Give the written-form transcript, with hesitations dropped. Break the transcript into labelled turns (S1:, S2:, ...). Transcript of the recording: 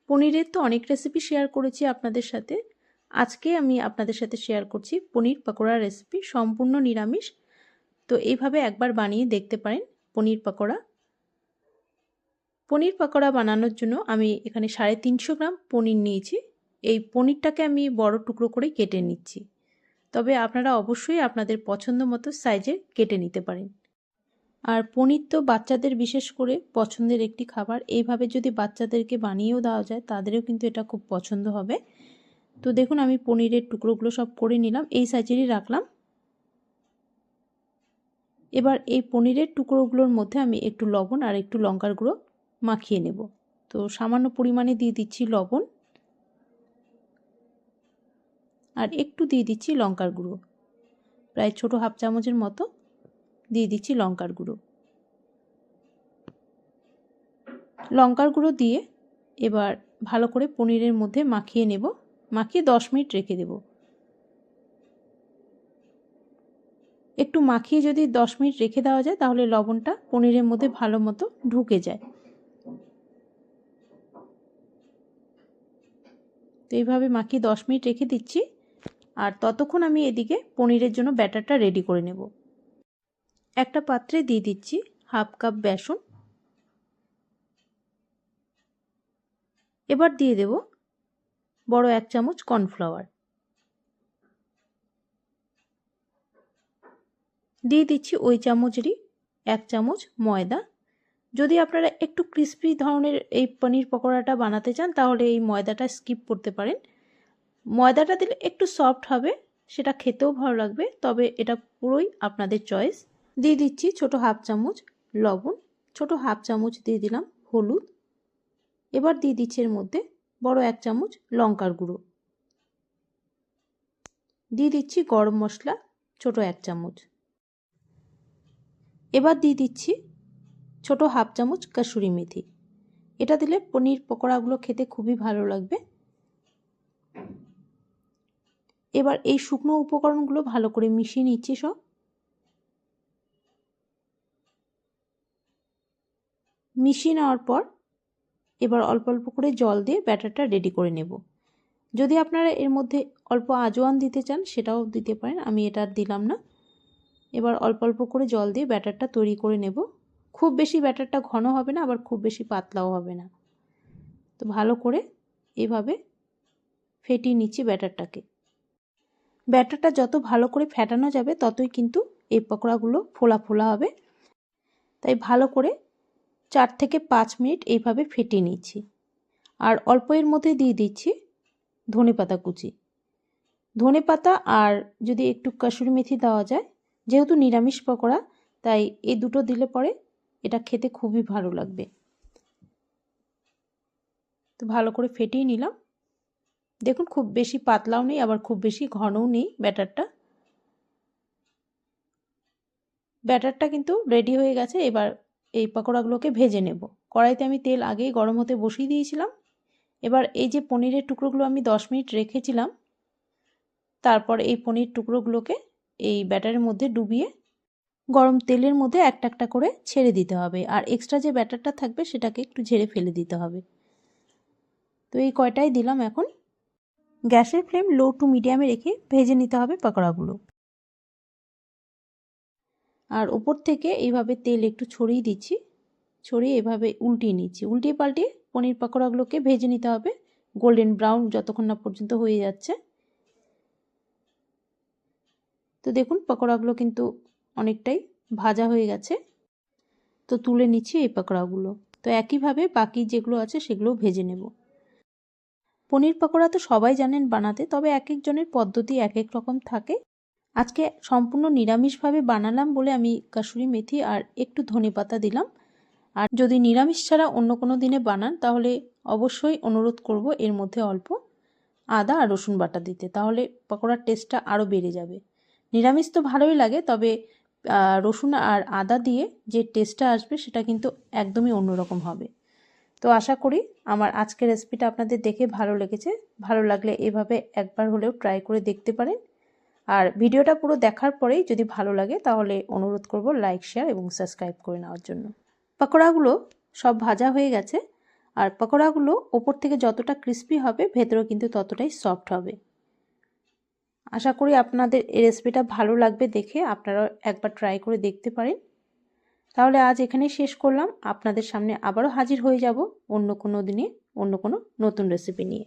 S1: পনিরের তো অনেক রেসিপি শেয়ার করেছি আপনাদের সাথে। আজকে আমি আপনাদের সাথে শেয়ার করছি পনির পকোড়া রেসিপি, সম্পূর্ণ নিরামিষ। তো এইভাবে একবার বানিয়ে দেখতে পারেন পনির পকোড়া। পনির পকোড়া বানানোর জন্য আমি এখানে 350 গ্রাম পনির নিয়েছি। এই পনিরটাকে আমি বড় টুকরো করে কেটে নিচ্ছি, তবে আপনারা অবশ্যই আপনাদের পছন্দ মতো সাইজের কেটে নিতে পারেন। আর পনির তো বাচ্চাদের বিশেষ করে পছন্দের একটি খাবার। এইভাবে যদি বাচ্চাদেরকে বানিয়েও দেওয়া যায় তাদেরও কিন্তু এটা খুব পছন্দ হবে। তো দেখুন আমি পনিরের টুকরোগুলো সব করে নিলাম, এই সাইজেরই রাখলাম। এবার এই পনিরের টুকরোগুলোর মধ্যে আমি একটু লবণ আর একটু লঙ্কার গুঁড়ো মাখিয়ে নেব। তো সামান্য পরিমাণে দিয়ে দিচ্ছি লবণ আর একটু দিয়ে দিচ্ছি লঙ্কার গুঁড়ো, প্রায় ছোট হাফ চামচের মতো দিয়ে দিচ্ছি লঙ্কার গুঁড়ো। লঙ্কার গুঁড়ো দিয়ে এবার ভালো করে পনিরের মধ্যে মাখিয়ে নেব। মাখিয়ে 10 মিনিট রেখে দেব। একটু মাখিয়ে যদি 10 মিনিট রেখে দেওয়া যায় তাহলে লবণটা পনিরের মধ্যে ভালো মতো ঢুকে যায়। তো এইভাবে মাখিয়ে 10 মিনিট রেখে দিচ্ছি। আর ততক্ষণ আমি এদিকে পনিরের জন্য ব্যাটারটা রেডি করে নেব। একটা পাত্রে দিয়ে দিচ্ছি হাফ কাপ বেসন। এবার দিয়ে দেব বড় 1 চামচ কর্নফ্লাওয়ার। দিয়ে দিচ্ছি ওই চামচেরই 1 চামচ ময়দা। যদি আপনারা একটু ক্রিস্পি ধরনের এই পনির পকোড়াটা বানাতে চান তাহলে এই ময়দাটা স্কিপ করতে পারেন। ময়দাটা দিলে একটু সফট হবে, সেটা খেতেও ভালো লাগবে, তবে এটা পুরোই আপনাদের চয়েস। দিয়ে দিচ্ছি ছোট হাফ চামচ লবণ, ছোট হাফ চামচ দিয়ে দিলাম হলুদ। এবার দিয়ে দিচ্ছি এর মধ্যে বড় 1 চামচ লঙ্কার গুঁড়ো। দিয়ে দিচ্ছি গরম মশলা ছোট 1 চামচ। এবার দিয়ে দিচ্ছি ছোট হাফ চামচ কসুরি মেথি। এটা দিলে পনির পকোড়াগুলো খেতে খুবই ভালো লাগবে। এবার এই শুকনো উপকরণগুলো ভালো করে মিশিয়ে নিচ্ছি সব। মিশিয়ে নেওয়ার পর এবার অল্প অল্প করে জল দিয়ে ব্যাটারটা রেডি করে নেব। যদি আপনারা এর মধ্যে অল্প আজওয়ান দিতে চান সেটাও দিতে পারেন, আমি এটা দিলাম না। এবার অল্প অল্প করে জল দিয়ে ব্যাটারটা তৈরি করে নেব। খুব বেশি ব্যাটারটা ঘন হবে না, আবার খুব বেশি পাতলাও হবে না। তো ভালো করে এভাবে ফেটিয়ে নিচ্ছি ব্যাটারটাকে। ব্যাটারটা যত ভালো করে ফেটানো যাবে ততই কিন্তু এই পকোড়াগুলো ফোলা ফোলা হবে। তাই ভালো করে 4 থেকে 5 মিনিট এইভাবে ফেটিয়ে নিচ্ছি। আর অল্প এর মধ্যে দিয়ে দিচ্ছি ধনেপাতা কুচি। ধনেপাতা আর যদি একটু কসুরি মেথি দেওয়া যায়, যেহেতু নিরামিষ পকোড়া তাই এই দুটো দিলে পরে এটা খেতে খুবই ভালো লাগবে। তো ভালো করে ফেটিয়ে নিলাম। দেখুন খুব বেশি পাতলাও নেই আবার খুব বেশি ঘনও নেই ব্যাটারটা। ব্যাটারটা কিন্তু রেডি হয়ে গেছে। এবার এই পকোড়াগুলোকে ভেজে নেব। কড়াইতে আমি তেল আগেই গরম হতে বসিয়ে দিয়েছিলাম। এবার এই যে পনিরের টুকরোগুলো আমি 10 মিনিট রেখেছিলাম, তারপর এই পনির টুকরোগুলোকে এই ব্যাটারের মধ্যে ডুবিয়ে গরম তেলের মধ্যে একটা একটা করে ছেড়ে দিতে হবে। আর এক্সট্রা যে ব্যাটারটা থাকবে সেটাকে একটু ঝেড়ে ফেলে দিতে হবে। তো এই কয়টাই দিলাম। এখন গ্যাসের ফ্লেম লো টু মিডিয়ামে রেখে ভেজে নিতে হবে পকোড়াগুলো। আর উপর থেকে এইভাবে তেল একটু ছড়িয়ে দিচ্ছি, ছড়িয়ে এভাবে উল্টিয়ে নিচ্ছি। উল্টিয়ে পাল্টিয়ে পনির পকোড়াগুলোকে ভেজে নিতে হবে গোল্ডেন ব্রাউন যতক্ষণ না পর্যন্ত হয়ে যাচ্ছে। তো দেখুন পকোড়াগুলো কিন্তু অনেকটাই ভাজা হয়ে গেছে। তো তুলে নিচ্ছি এই পকোড়াগুলো। তো একইভাবে বাকি যেগুলো আছে সেগুলোও ভেজে নেব। পনির পকোড়া তো সবাই জানেন বানাতে, তবে এক একজনের পদ্ধতি এক এক রকম থাকে। আজকে সম্পূর্ণ নিরামিষভাবে বানালাম বলে আমি কসুরি মেথি আর একটু ধনেপাতা দিলাম। আর যদি নিরামিষ ছাড়া অন্য কোনো দিনে বানান তাহলে অবশ্যই অনুরোধ করব এর মধ্যে অল্প আদা আর রসুন বাটা দিতে, তাহলে পকোড়ার টেস্টটা আরও বেড়ে যাবে। নিরামিষ তো ভালোই লাগে, তবে রসুন আর আদা দিয়ে যে টেস্টটা আসবে সেটা কিন্তু একদমই অন্যরকম হবে। তো আশা করি আমার আজকের রেসিপিটা আপনাদের দেখে ভালো লেগেছে। ভালো লাগলে এভাবে একবার হলেও ট্রাই করে দেখতে পারেন। আর ভিডিওটা পুরো দেখার পরেই যদি ভালো লাগে তাহলে অনুরোধ করব লাইক, শেয়ার এবং সাবস্ক্রাইব করে নেওয়ার জন্য। পকোড়াগুলো সব ভাজা হয়ে গেছে। আর পকোড়াগুলো ওপর থেকে যতটা ক্রিস্পি হবে ভেতরেও কিন্তু ততটাই সফট হবে। আশা করি আপনাদের এই রেসিপিটা ভালো লাগবে দেখে, আপনারা একবার ট্রাই করে দেখতে পারেন। তাহলে আজ এখানেই শেষ করলাম। আপনাদের সামনে আবারও হাজির হয়ে যাব অন্য কোনো দিনে অন্য কোনো নতুন রেসিপি নিয়ে।